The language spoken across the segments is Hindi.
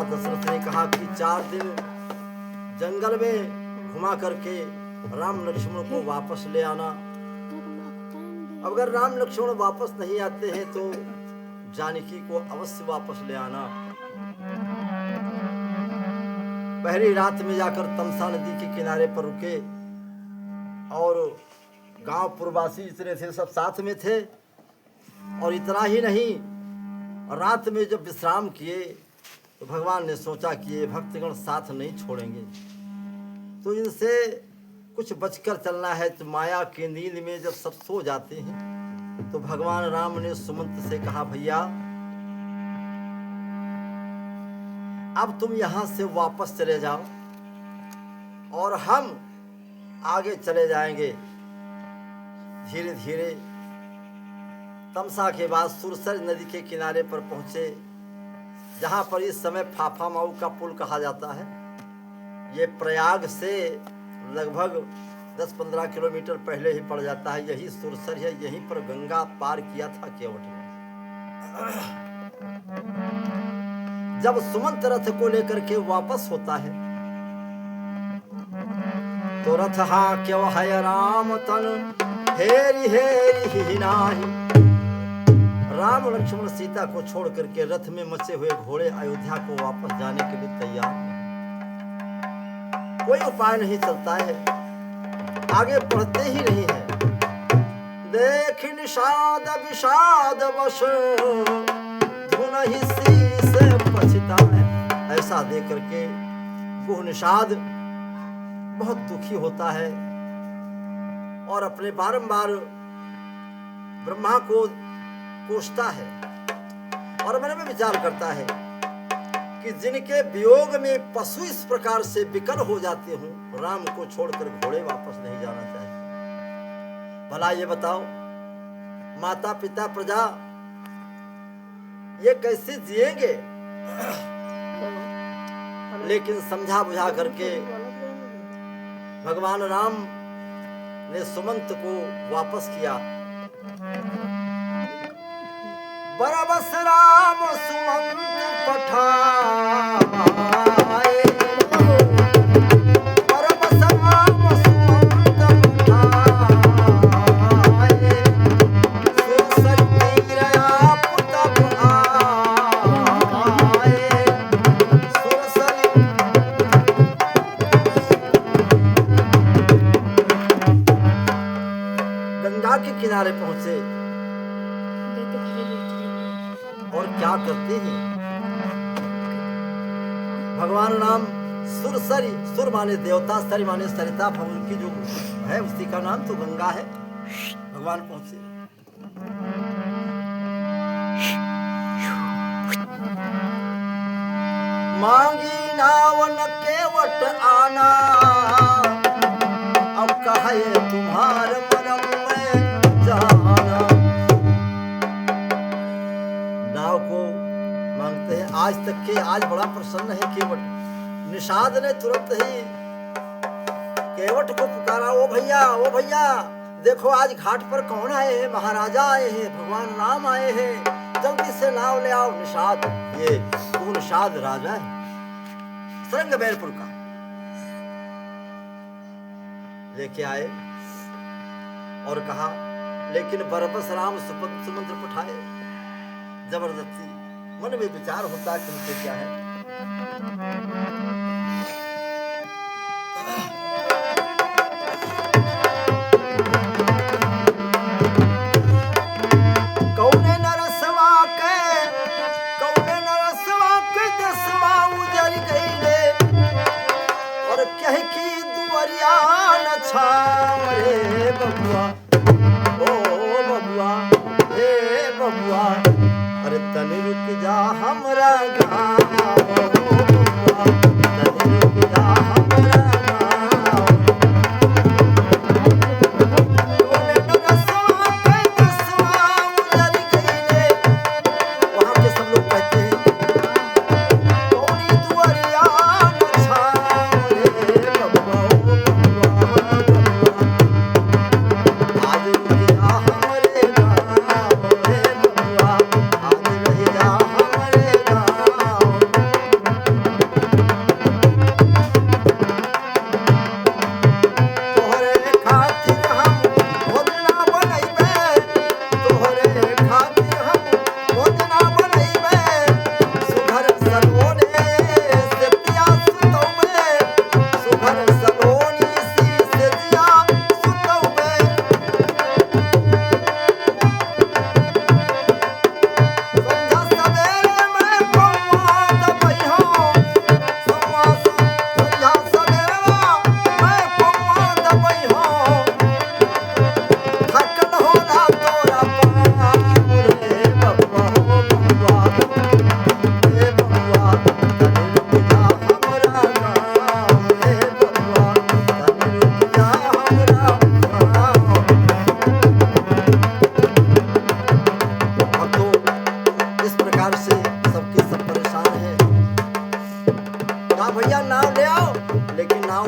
दशरथ ने कहा कि 4 दिन जंगल में घुमा करके राम लक्ष्मण को वापस ले आना। अगर राम लक्ष्मण वापस नहीं आते हैं तो जानकी को अवश्य वापस ले आना। पहली रात में जाकर तमसा नदी के किनारे पर रुके और गांव पुरवासी जितने थे सब साथ में थे। और इतना ही नहीं, रात में जब विश्राम किए तो भगवान ने सोचा कि ये भक्तगण साथ नहीं छोड़ेंगे, तो इनसे कुछ बचकर चलना है। तो माया की नींद में जब सब सो जाते हैं तो भगवान राम ने सुमंत से कहा, भैया अब तुम यहां से वापस चले जाओ और हम आगे चले जाएंगे। धीरे धीरे तमसा के बाद सुरसर नदी के किनारे पर पहुंचे, जहां पर इस समय फाफा माऊ का पुल कहा जाता है। ये प्रयाग से लगभग 10-15 किलोमीटर पहले ही पड़ जाता है। यही सुरसर है, यहीं पर गंगा पार किया था केवट ने। जब सुमंत रथ को लेकर के वापस होता है तो रथ हाँ क्यों है राम तन हेरी हेरी ही नाही। राम लक्ष्मण सीता को छोड़ करके रथ में मचे हुए घोड़े अयोध्या को वापस जाने के लिए तैयार हैं। कोई उपाय नहीं चलता है, आगे बढ़ते ही नहीं है। देख निषाद विषाद वश धुन ही शीस पछता है। ऐसा देख करके गुह निषाद बहुत दुखी होता है और अपने बारंबार ब्रह्मा को कोसता है और मन में विचार करता है कि जिनके वियोग में पशु इस प्रकार से विकल हो जाते हों, राम को छोड़कर घोड़े वापस नहीं जाना चाहते। भला ये बताओ, माता पिता प्रजा ये कैसे जिएंगे? लेकिन समझा बुझा करके भगवान राम ने सुमंत को वापस किया। बरबस राम सुमंत पठाए, बरबस राम सुमंत पठाए, सुरसर तीर आप तब आए, सुरसर। गंगा के किनारे पहुंचे और क्या करते हैं भगवान राम सुरसरी, सुर माने देवता, सरी माने सरिता, उनकी जो है उसी का नाम तो गंगा है। भगवान पहुंचे, मांगी नावन केवट आना, अब कहे तुम्हार मरम में जाना। नाव को मांगते हैं। आज तक के आज बड़ा प्रसन्न है केवट। निषाद ने तुरंत ही केवट को पुकारा, ओ भैया, ओ भैया, देखो आज घाट पर कौन आए हैं? महाराजा आए हैं, भगवान राम आए हैं, जल्दी से नाव ले आओ। निषाद, ये वो निषाद राजा है श्रृंगबेरपुर का। लेके आए और कहा, लेकिन बरबस राम सुमंत्र पठाए। जबरदस्ती मन में विचार होता कि उनसे क्या है। कौने नरसवा के दसवा उजर गईले और कह की दुवरिया न छाव रे बबुआ, ओ बबुआ, हे बबुआ, अरे तनी रुक जा हमरा गाँव, तनी रुक जा हमरा गाँव। कौने नरसवा के दसवा उजर गईले, वहाँ के सब लोग कहते हैं कौनी दुवरिया न छाव रे बबुआ, ओ बबुआ, बबुआ।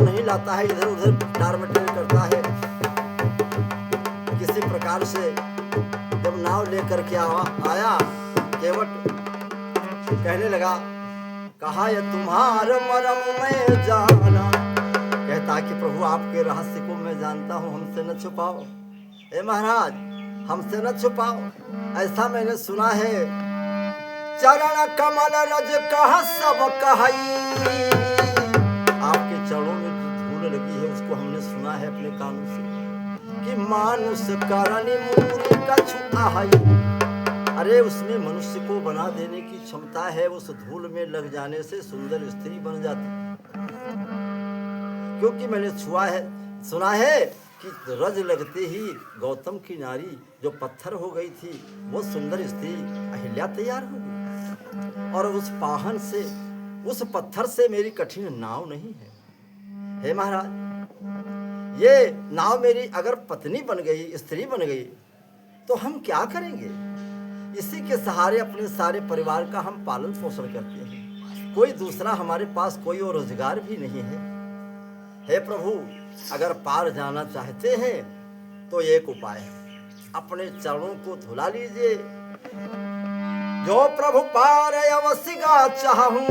नहीं लाता है, इधर उधर टार मटेर करता है। किसी प्रकार से जब नाव लेकर के आया, केवट कहने लगा, कहा यह तुम्हारा मरम मैं जाना। कहता कि प्रभु आपके रहस्य को मैं जानता हूँ, हमसे न छुपाओ। ए महाराज, हमसे न छुपाओ। ऐसा मैंने सुना है, चरण कमल रज कह सब कहई। आपके चरणों में जो धूल लगी है उसको हमने सुना है अपने कानों से, कि मानुष करनी मूरी कछु आहई। अरे उसमें मनुष्य को बना देने की क्षमता है, उस धूल में लग जाने से सुंदर स्त्री बन जाती। क्योंकि मैंने सुना है कि रज लगते ही गौतम की नारी जो पत्थर हो गई थी, वो सुंदर स्त्री अहिल्या तैयार हो गई। और उस पाहन से, उस पत्थर से मेरी कठिन नाव नहीं है। हे महाराज, ये नाव मेरी अगर पत्नी बन गई, स्त्री बन गई, तो हम क्या करेंगे? इसी के सहारे अपने सारे परिवार का हम पालन पोषण करते हैं। कोई दूसरा हमारे पास कोई और रोजगार भी नहीं है। हे प्रभु, अगर पार जाना चाहते हैं तो एक उपाय है, अपने चरणों को धुला लीजिए। जो प्रभु पार अवश्य गा चाहूं,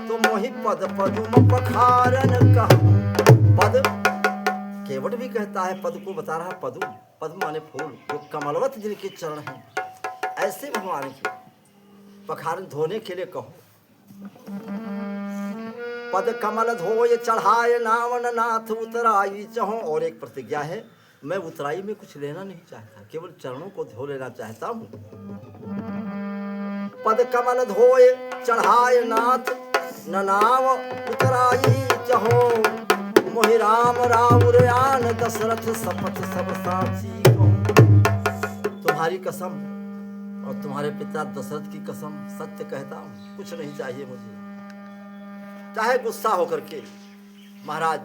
तो मोहि पद पदुम पखारन कहूं। पद केवट भी कहता है, पद को बता रहा पदुम, पद्म माने फूल, जो कमलवत जिनके चरण हैं, ऐसे भगवान के पखारन धोने के लिए कहो। पद कमल धोय चढ़ाए नावन नाथ उतराई चहो। और एक प्रतिज्ञा है, मैं उतराई में कुछ लेना नहीं चाहता, केवल चरणों को धो लेना चाहता हूँ। पद कमल धोय चढ़ाए नाथ नाव उतराई चहो। मोहि राम राउर आन दशरथ शपथ सब साची कहूं। तुम्हारी कसम और तुम्हारे पिता दशरथ की कसम सत्य कहता हूँ, कुछ नहीं चाहिए मुझे। चाहे गुस्सा होकर के महाराज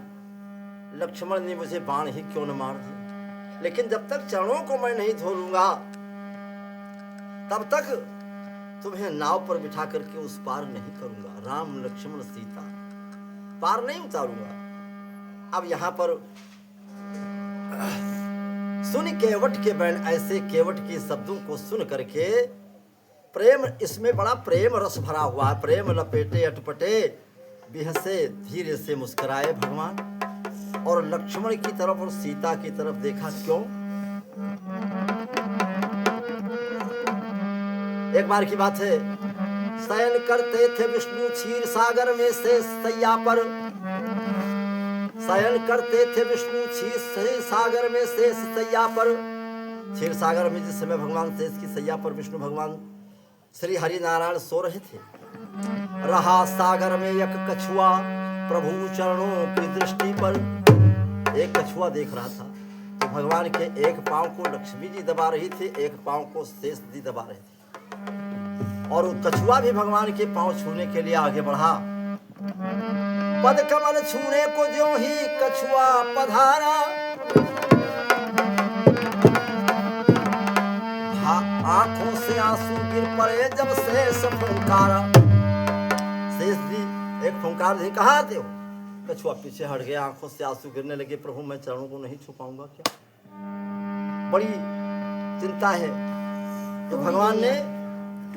लक्ष्मण ने मुझे बाण ही क्यों न मार दिया, लेकिन जब तक चरणों को मैं नहीं धो लूंगा, तब तक तुम्हें नाव पर बिठा करके उस पार नहीं करूंगा। राम लक्ष्मण सीता पार नहीं उतारूंगा। अब यहाँ पर सुन केवट के बैन, ऐसे केवट के शब्दों को सुन करके प्रेम, इसमें बड़ा प्रेम रस भरा हुआ है। प्रेम लपेटे अटपटे बिहसे धीरे से मुस्कुराए भगवान, और लक्ष्मण की तरफ और सीता की तरफ देखा। क्यों? एक बार की बात है, शयन करते थे विष्णु क्षीर सागर में से सैया पर। शयन करते थे विष्णु क्षीर सागर में शेष सैया पर। क्षीर सागर में जिस समय भगवान शेष की सैया पर विष्णु भगवान श्री हरि नारायण सो रहे थे, रहा सागर में एक कछुआ प्रभु चरणों की दृष्टि पर। एक कछुआ देख रहा था, तो भगवान के एक पांव को लक्ष्मी जी दबा रही थी, एक पांव को शेष जी दबा रहे थे, और वो कछुआ भी भगवान के पांव छूने के लिए आगे बढ़ा। पद कमल छूने को ज्यों ही कछुआ पधारा, आंखों से आंसू गिर पड़े जब शेष फुंकारा। शेष जी एक फुंकार दी, कहाँ आते हो? कछुआ पीछे हट गया, आंखों से आंसू गिरने लगे। प्रभु मैं चरणों को नहीं छू पाऊंगा क्या? बड़ी चिंता है। तो भगवान ने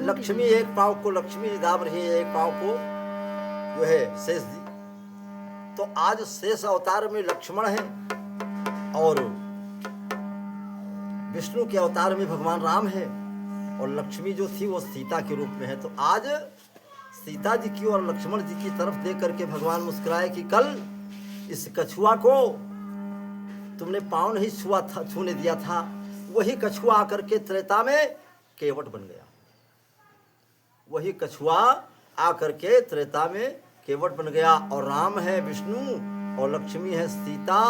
लक्ष्मी, एक पांव को लक्ष्मी दाब रही है, एक पांव को जो है शेष जी। तो आज शेष अवतार में लक्ष्मण है और विष्णु के अवतार में भगवान राम है, और लक्ष्मी जो थी वो सीता के रूप में है। तो आज सीता जी की और लक्ष्मण जी की तरफ देख करके भगवान मुस्कुराए कि कल इस कछुआ को तुमने पांव नहीं छूने दिया था, वही कछुआ आकर के त्रेता में केवट बन गया। वही कछुआ आकर के त्रेता में केवट बन गया। और राम है विष्णु और लक्ष्मी है सीता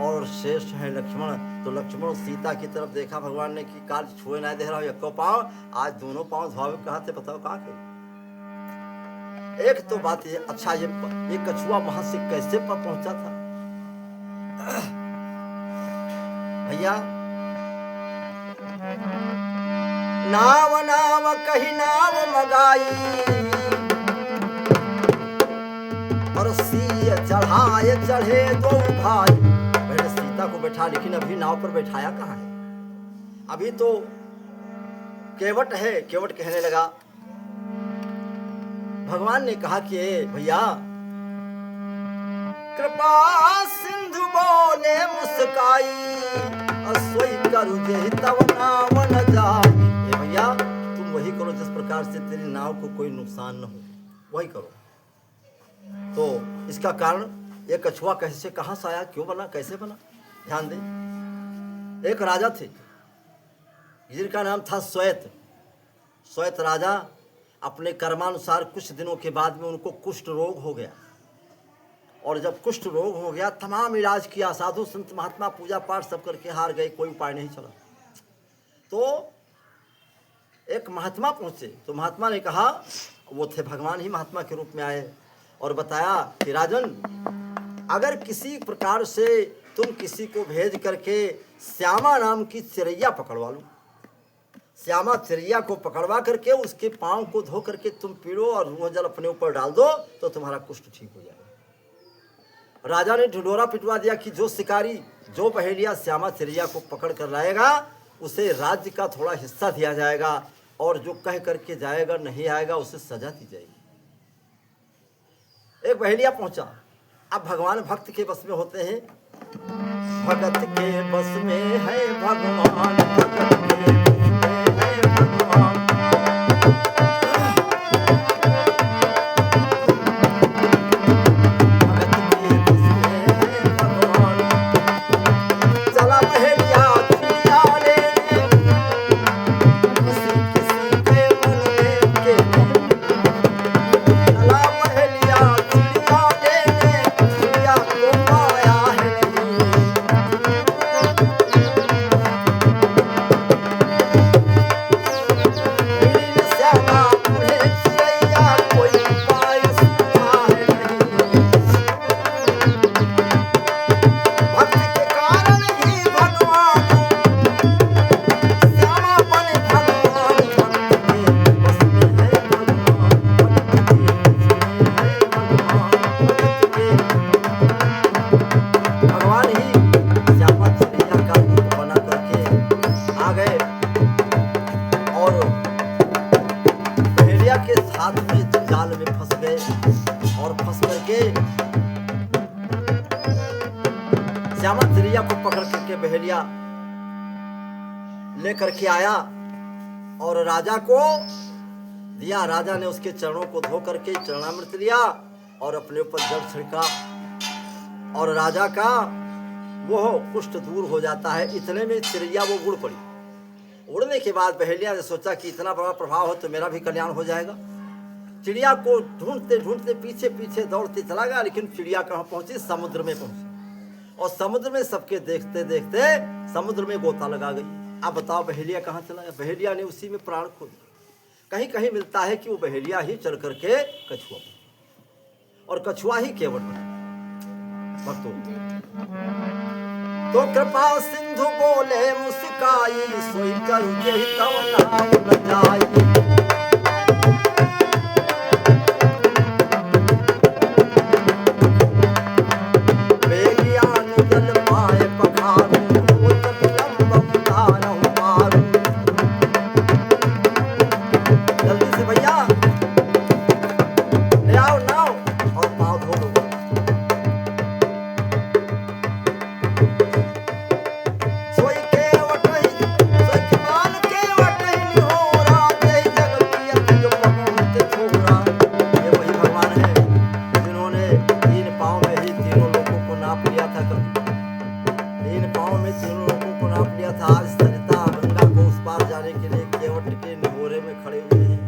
और शेष है लक्ष्मण। तो लक्ष्मण और सीता की तरफ देखा भगवान ने कि काल छुए ना दे रहा हूं एको पांव, आज दोनों पांव धोवे कहाँ थे बताओ कहाँ के? एक तो बात ये, अच्छा ये कछुआ वहां से कैसे पर पहुंचा था भैया? नाव नाव कही नाव मगाई और सी चढ़ा नहाए चढ़े दो भाई। पहले सीता को बैठा, लेकिन अभी नाव पर बैठाया कहाँ है? अभी तो केवट है। केवट कहने लगा, भगवान ने कहा कि भैया, कृपा सिंधु बोले मुस्काई, असोई करू जे तव नाव न जाई। ए भैया, तुम वही करो जिस प्रकार से तेरी नाव को कोई नुकसान न हो, वही करो। तो इसका कारण ये कछुआ कैसे, कहां से आया, क्यों बना, कैसे बना, ध्यान दे। एक राजा थे जिनका नाम था श्वेत। श्वेत राजा अपने कर्मानुसार कुछ दिनों के बाद में उनको कुष्ठ रोग हो गया, और जब कुष्ठ रोग हो गया तमाम इलाज किया, साधु संत महात्मा पूजा पाठ सब करके हार गए, कोई उपाय नहीं चला। तो एक महात्मा पहुंचे, तो महात्मा ने कहा, वो थे भगवान ही महात्मा के रूप में आए, और बताया कि राजन, अगर किसी प्रकार से तुम किसी को भेज करके श्यामा नाम की चिड़ैया पकड़वा लो, श्यामा चिड़ैया को पकड़वा करके उसके पांव को धो करके तुम पीड़ो और रूह जल अपने ऊपर डाल दो, तो तुम्हारा कुष्ठ ठीक हो जाएगा। राजा ने ढिंढोरा पिटवा दिया कि जो शिकारी, जो बहेलिया श्यामा चिड़ैया को पकड़ कर लाएगा, उसे राज्य का थोड़ा हिस्सा दिया जाएगा, और जो कह करके जाएगा नहीं आएगा उसे सजा दी जाएगी। एक बहेलिया पहुंचा। अब भगवान भक्त के बस में होते हैं, भगत के बस में है भगवान, भगत के बस में है भगवान। भगत के बस में है भगवान। चला बहेलिया चिड़िया लेने, किसी किसी के मन में के नहीं। चला बहेलिया चिड़िया लेने, चिड़िया को पाया है नहीं। नील श्यामा उन्हें चिड़ैया कोई उपाय सूझा है नहीं। भक्त के कारण ही भगवान श्यामा बने भगवान। भक्त के बस में है भगवान, भक्त के बस में है भगवान। भक्त के भगवान ही श्यामा चिड़ैया का रूप बना करके आ गए, और बहेलिया के साथ में जाल में फंस गए, और फंस करके श्यामा चिड़ैया को पकड़ करके बहेलिया लेकर के आया और राजा को दिया। राजा ने उसके चरणों को धो करके चरणामृत लिया और अपने ऊपर जल छिड़का, और राजा का वो कुष्ठ दूर हो जाता है। इतने में चिड़ैया वो उड़ पड़ी। उड़ने के बाद बहेलिया ने सोचा कि इतना बड़ा प्रभाव हो तो मेरा भी कल्याण हो जाएगा। चिड़िया को ढूंढते ढूंढते पीछे पीछे दौड़ते चला गया, लेकिन चिड़िया कहाँ पहुंची? समुद्र में पहुंची, और समुद्र में सबके देखते देखते समुद्र में गोता लगा गई। अब बताओ बहेलिया कहाँ चला गया? बहेलिया ने उसी में प्राण खो दिया। कहीं कहीं मिलता है कि वो बहेलिया ही चल करके कछुआ बना, और कछुआ ही केवट बना। भक्तों, तो कृपा सिंधु बोले मुस्काई, सोई करू जे तव नाव न जाई। बेगियान जल पाए पखारू, तब लंबम तारहु मारू। जल्दी से भैया ले आओ नाव और पाँव धो दो। सोई केवट ही, सोई किमान केवट ही निहोरा, जय जगतियत जो पहुँचे थोड़ा। ये वही भगवान है जिन्होंने तीन पाँव में ही तीनों लोगों को नाप लिया था। कभी तीन पाँव में तीनों लोगों को नाप लिया था। आज सरिता गंगा को उस पार जाने के लिए केवट के निहोरे में खड़े हुए हैं।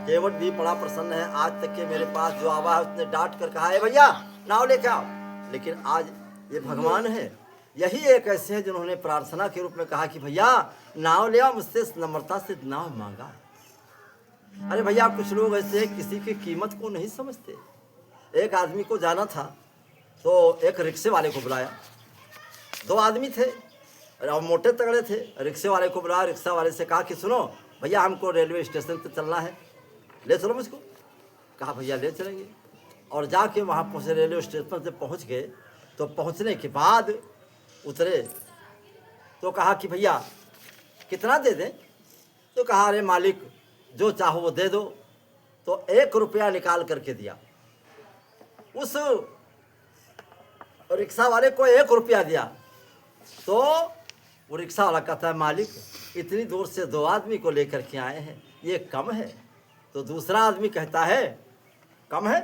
केवट भी बड़ा प्रसन्न है। आज तक के मेरे पास जो आवा है उसने डांट कर कहा है भैया नाव लेके आओ, लेकिन आज ये भगवान है, यही एक ऐसे हैं जिन्होंने प्रार्थना के रूप में कहा कि भैया नाव ले आओ, मुझसे नम्रता से नाव मांगा। अरे भैया कुछ लोग ऐसे हैं किसी की कीमत को नहीं समझते। एक आदमी को जाना था तो एक रिक्शे वाले को बुलाया। दो आदमी थे और मोटे तगड़े थे। रिक्शे वाले को बुलाया, रिक्शा वाले से कहा कि सुनो भैया हमको रेलवे स्टेशन पे चलना है, ले चलो मुझको। कहा भैया ले चलेंगे। और जाके वहाँ पहुँचे, रेलवे स्टेशन से पहुँच गए। तो पहुँचने के बाद उतरे तो कहा कि भैया कितना दे दें? तो कहा अरे मालिक जो चाहो वो दे दो। तो 1 रुपया निकाल करके दिया। उस रिक्शा वाले को 1 रुपया दिया। तो वो रिक्शा वाला कहता है मालिक इतनी दूर से 2 आदमी को लेकर के आए हैं, ये कम है। तो दूसरा आदमी कहता है कम है,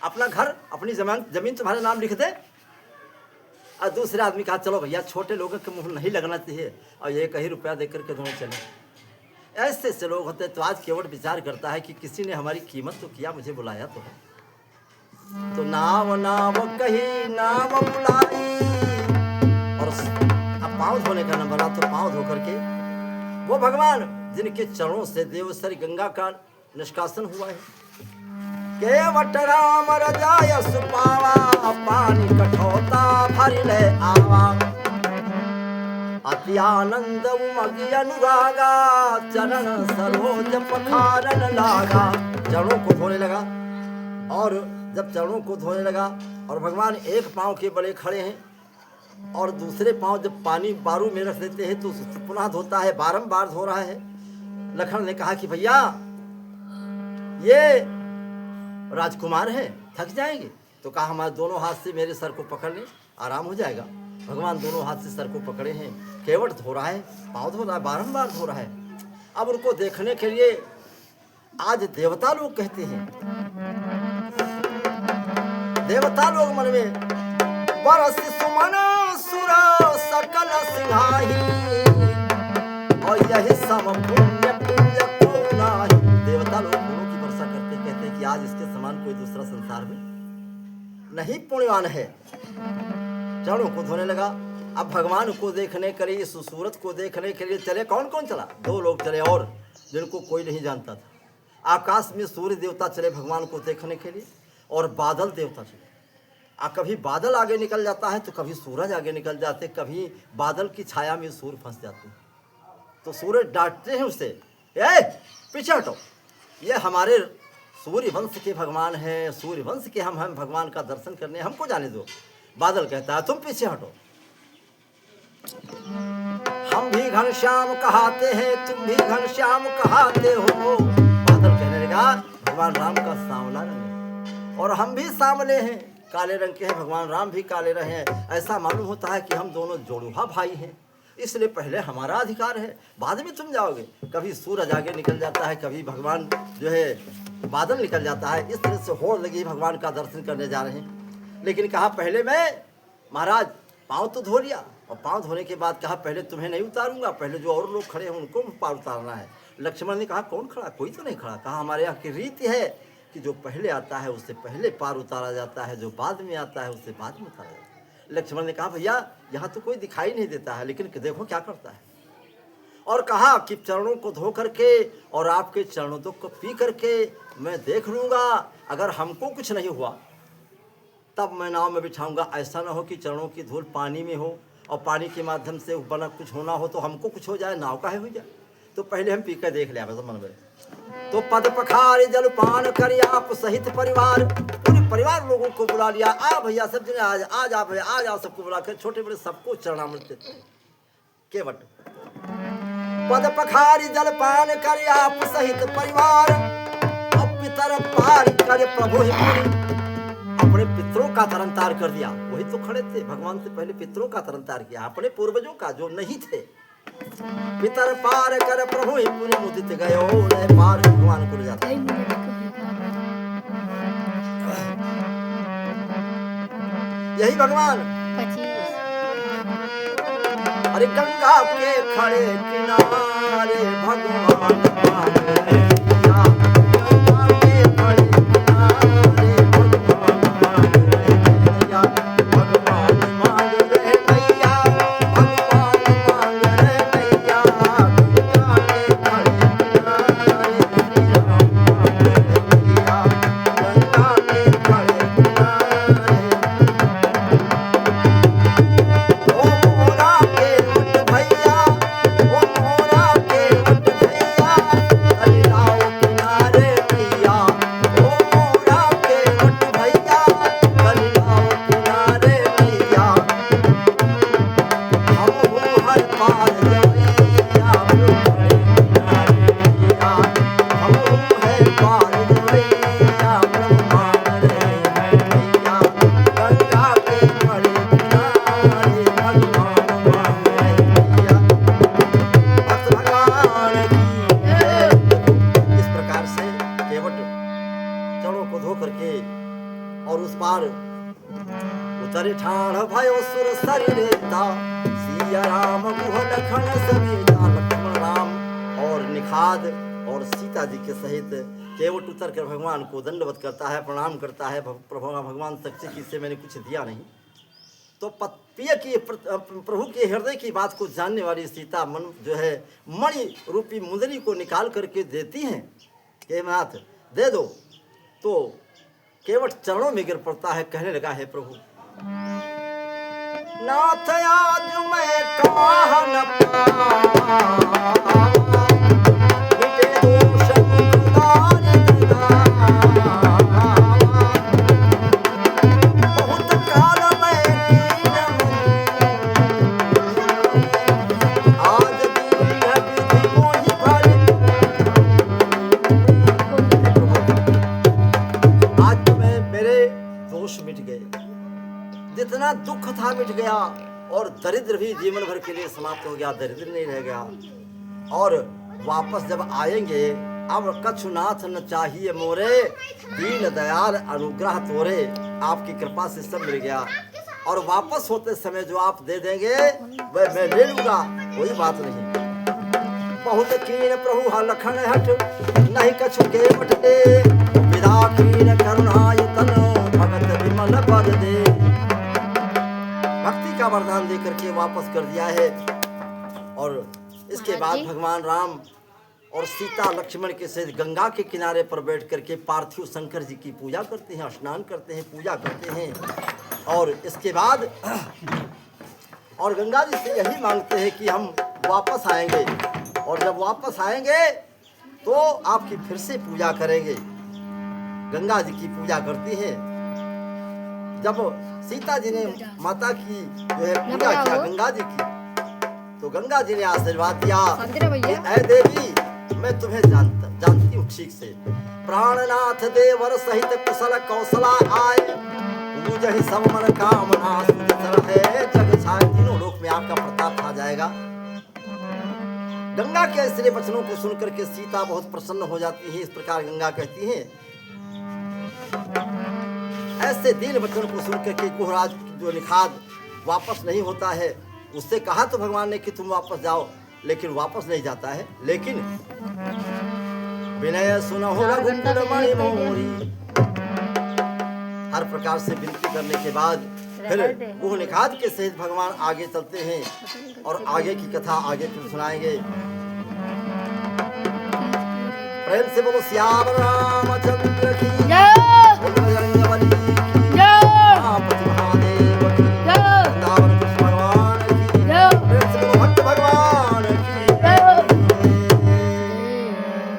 अपना घर अपनी जमीन तुम्हारे नाम लिख दे। और दूसरे आदमी कहा चलो भैया छोटे लोगों के मुंह नहीं लगना चाहिए, और 1 ही रुपया देकर के दोनों चले। ऐसे से लोग होते। तो आज केवट विचार करता है कि किसी ने हमारी कीमत तो किया, मुझे बुलाया तो है। तो नाव नाव कही नाव बुलाई, और अब पाँव धोने का नंबर आ। तो पाँव धो करके वो भगवान जिनके चरणों से देवसरी गंगा का निष्कासन हुआ है। केवट राम रजाय सुपावा, पानी कठोता भरि ले आवा। अति आनंद उमगी अनुरागा, चरण सरोज पखारन लागा। चरणों को धोने लगा, और जब चरणों को धोने लगा और भगवान एक पाँव के बले खड़े हैं और दूसरे पाँव जब पानी बारू में रख देते हैं तो पुनः धोता है, बारंबार धो रहा है। लखन ने कहा कि भैया ये राजकुमार है, थक जाएंगे। तो कहा हमारे दोनों हाथ से मेरे सर को पकड़ लें, आराम हो जाएगा। भगवान दोनों हाथ से सर को पकड़े हैं, केवट धो रहा है, पाँव धो रहा है, बारंबार धो रहा है। अब उनको देखने के लिए आज देवता लोग कहते हैं, देवता लोग मन में बरस सुमन सुर सकल सिंहाही, और यही सम पुण्य पुण्य को नाही। देवता लोग फूलों की वर्षा करते कहते हैं कि आज इसके समान कोई दूसरा संसार में नहीं पुण्यवान है। चरणों को धोने लगा। अब भगवान को देखने के लिए, इस सूरत को देखने के लिए चले। कौन कौन चला? 2 लोग चले और जिनको कोई नहीं जानता था। आकाश में सूर्य देवता चले भगवान को देखने के लिए, और बादल देवता चले। कभी बादल आगे निकल जाता है तो कभी सूरज आगे निकल जाते, कभी बादल की छाया में सूर्य फंस जाते। तो सूरज डांटते हैं उसे, ए पीछे हटो, ये हमारे सूर्य वंश के भगवान हैं, सूर्य वंश के हम भगवान का दर्शन करने, हमको जाने दो। बादल कहता है तुम पीछे हटो, हम भी घनश्याम कहाते हैं, तुम भी घनश्याम कहाते हो। बादल कहने लगा भगवान राम का सांवला रंग है और हम भी सांवले हैं, काले रंग के हैं, भगवान राम भी काले रहे हैं। ऐसा मालूम होता है कि हम दोनों जोड़ुहा भाई हैं, इसलिए पहले हमारा अधिकार है, बाद में तुम जाओगे। कभी सूरज आगे निकल जाता है, कभी भगवान जो है बादल निकल जाता है। इस तरह से होड़ लगी भगवान का दर्शन करने जा रहे हैं। लेकिन कहा पहले मैं महाराज पाँव तो धो लिया, और पाँव धोने के बाद कहा पहले तुम्हें नहीं उतारूंगा, पहले जो और लोग खड़े हैं उनको पार उतारना है। लक्ष्मण ने कहा कौन खड़ा? कोई तो नहीं खड़ा। कहा हमारे यहाँ की रीति है कि जो पहले आता है उससे पहले पार उतारा जाता है, जो बाद में आता है उससे बाद में उतारा जाता है। लक्ष्मण ने कहा भैया यहाँ तो कोई दिखाई नहीं देता है, लेकिन देखो क्या करता है। और कहा कि चरणों को धो करके और आपके चरणों को पी करके मैं देख लूँगा, अगर हमको कुछ नहीं हुआ तब मैं नाव में बिठाऊंगा। ऐसा ना हो कि चरणों की धूल पानी में हो और पानी के माध्यम से बना कुछ होना हो तो हमको कुछ हो जाए, नाव काहे हो जाए। तो पहले हम पी कर देख लिया बस मन में। तो पद पखार जलपान कर आप सहित परिवार, पूरे परिवार लोगों को बुला लिया। आ भैया सब जने आज आप आज आओ, सबको बुला कर छोटे बड़े सबको चरणामृत देते। केवट पद पखारी जलपान कर आप सहित परिवार, अब पितर पार कर प्रभु ही पूरी। अपने पितरों का तरनतार कर दिया, वही तो खड़े थे भगवान से पहले, पितरों का तरनतार किया, अपने पूर्वजों का जो नहीं थे। पितर पार कर प्रभु ही पूरी मुदित गयो ले पार, भगवान को ले जाता। यही भगवान अरे गंगा के खड़े किनारे भगवान परिठान भयो सुर शरीरेता सिया राम गुह लखन समेता। लक्ष्मण राम और निखाद और सीता जी के सहित केवट उतर कर भगवान को दंडवत करता है, प्रणाम करता है। भगवान तक्षक से मैंने कुछ दिया नहीं। तो प्रिय की प्रभु के हृदय की बात को जानने वाली सीता मन जो है मणि रूपी मुंदरी को निकाल करके देती हैं कि नाथ दे दो। तो केवट चरणों में गिर पड़ता है, कहने लगा है प्रभु नाथ आज मैं कहा न मिटे दोष मुखदार बहुत काल मैं आज दीन विधि मोहि भर। आज तुम्हें मेरे दोष मिट गए, जितना दुख था मिट गया और दरिद्र भी जीवन भर के लिए समाप्त हो गया, दरिद्र नहीं रह गया। और वापस जब आएंगे अब कछुनाथ न चाहिए मोरे, दीन दयाल अनुग्रह तोरे। आपकी कृपा से सब मिल गया और वापस होते समय जो आप दे देंगे वह मैं ले लूंगा, कोई बात नहीं। बहुत कीन प्रभु हा लखन हट नहीं कछु के बटते, विदा कीन करुणायतन भगत विमल पद दे। भक्ति का वरदान देकर के वापस कर दिया है। और इसके बाद भगवान राम और सीता लक्ष्मण के साथ गंगा के किनारे पर बैठ करके पार्थिव शंकर जी की पूजा करते हैं, स्नान करते हैं, पूजा करते हैं। और इसके बाद और गंगा जी से यही मांगते हैं कि हम वापस आएंगे और जब वापस आएंगे तो आपकी फिर से पूजा करेंगे। गंगा जी की पूजा करती हैं। जब सीता जी ने माता की जो है पूजा किया गंगा जी की, तो गंगा जी ने आशीर्वाद दिया कि ऐ देवी मैं तुम्हें जानती हूँ ठीक से। प्राणनाथ देवर सहित कुशल कौशला आए, पूजहि सब मन कामना सुंदर है जग छाए। तीनों लोक में आपका प्रताप छा जाएगा। गंगा के ऐसे वचनों को सुनकर के सीता बहुत प्रसन्न हो जाती है। इस प्रकार गंगा कहती है, ऐसे दीन वचन को सुनकर के गुहराज जो निखाद वापस नहीं होता है, उससे कहा तो भगवान ने कि तुम वापस जाओ, लेकिन वापस नहीं जाता है। लेकिन विनय सुनहु रघुकुल मणि मोरी, हर प्रकार से विनती करने के बाद फिर गुह निखाद के सहित भगवान आगे चलते हैं और आगे की कथा आगे फिर सुनाएंगे। प्रेम से बोलो श्याम रामचंद्र की